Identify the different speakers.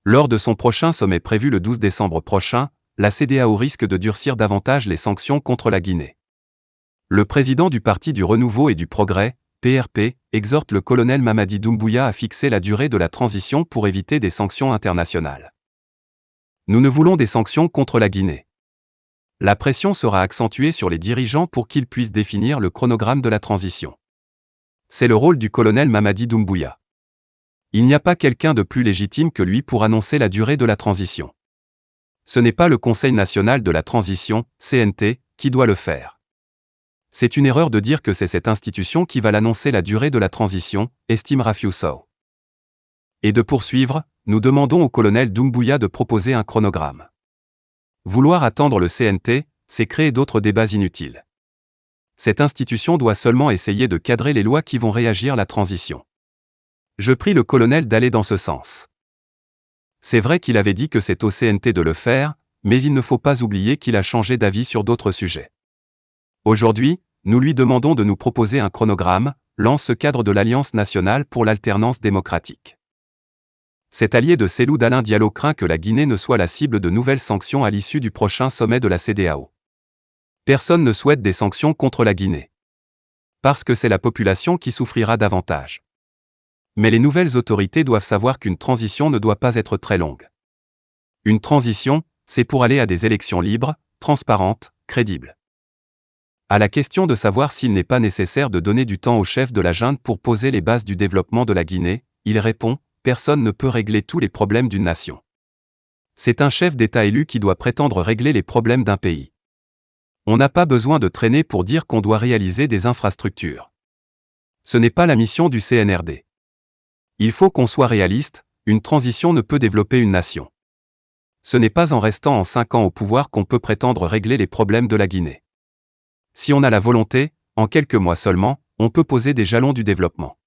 Speaker 1: Lors de son prochain sommet prévu le 12 décembre prochain, la CEDEAO risque de durcir davantage les sanctions contre la Guinée. Le président du Parti du Renouveau et du Progrès, PRP, exhorte le colonel Mamadi Doumbouya à fixer la durée de la transition pour éviter des sanctions internationales. Nous ne voulons des sanctions contre la Guinée. La pression sera accentuée sur les dirigeants pour qu'ils puissent définir le chronogramme de la transition. C'est le rôle du colonel Mamadi Doumbouya. Il n'y a pas quelqu'un de plus légitime que lui pour annoncer la durée de la transition. Ce n'est pas le Conseil national de la transition, CNT, qui doit le faire. C'est une erreur de dire que c'est cette institution qui va l'annoncer la durée de la transition, estime Rafiou Sow. Et de poursuivre, nous demandons au colonel Doumbouya de proposer un chronogramme. Vouloir attendre le CNT, c'est créer d'autres débats inutiles. Cette institution doit seulement essayer de cadrer les lois qui vont réagir la transition. Je prie le colonel d'aller dans ce sens. C'est vrai qu'il avait dit que c'est au CNT de le faire, mais il ne faut pas oublier qu'il a changé d'avis sur d'autres sujets. Aujourd'hui, nous lui demandons de nous proposer un chronogramme, lance ce cadre de l'Alliance nationale pour l'alternance démocratique. Cet allié de Cellou Dalein Diallo craint que la Guinée ne soit la cible de nouvelles sanctions à l'issue du prochain sommet de la CEDEAO. Personne ne souhaite des sanctions contre la Guinée. Parce que c'est la population qui souffrira davantage. Mais les nouvelles autorités doivent savoir qu'une transition ne doit pas être très longue. Une transition, c'est pour aller à des élections libres, transparentes, crédibles. À la question de savoir s'il n'est pas nécessaire de donner du temps au chef de la junte pour poser les bases du développement de la Guinée, il répond : personne ne peut régler tous les problèmes d'une nation. C'est un chef d'État élu qui doit prétendre régler les problèmes d'un pays. On n'a pas besoin de traîner pour dire qu'on doit réaliser des infrastructures. Ce n'est pas la mission du CNRD. Il faut qu'on soit réaliste, une transition ne peut développer une nation. Ce n'est pas en restant en 5 ans au pouvoir qu'on peut prétendre régler les problèmes de la Guinée. Si on a la volonté, en quelques mois seulement, on peut poser des jalons du développement.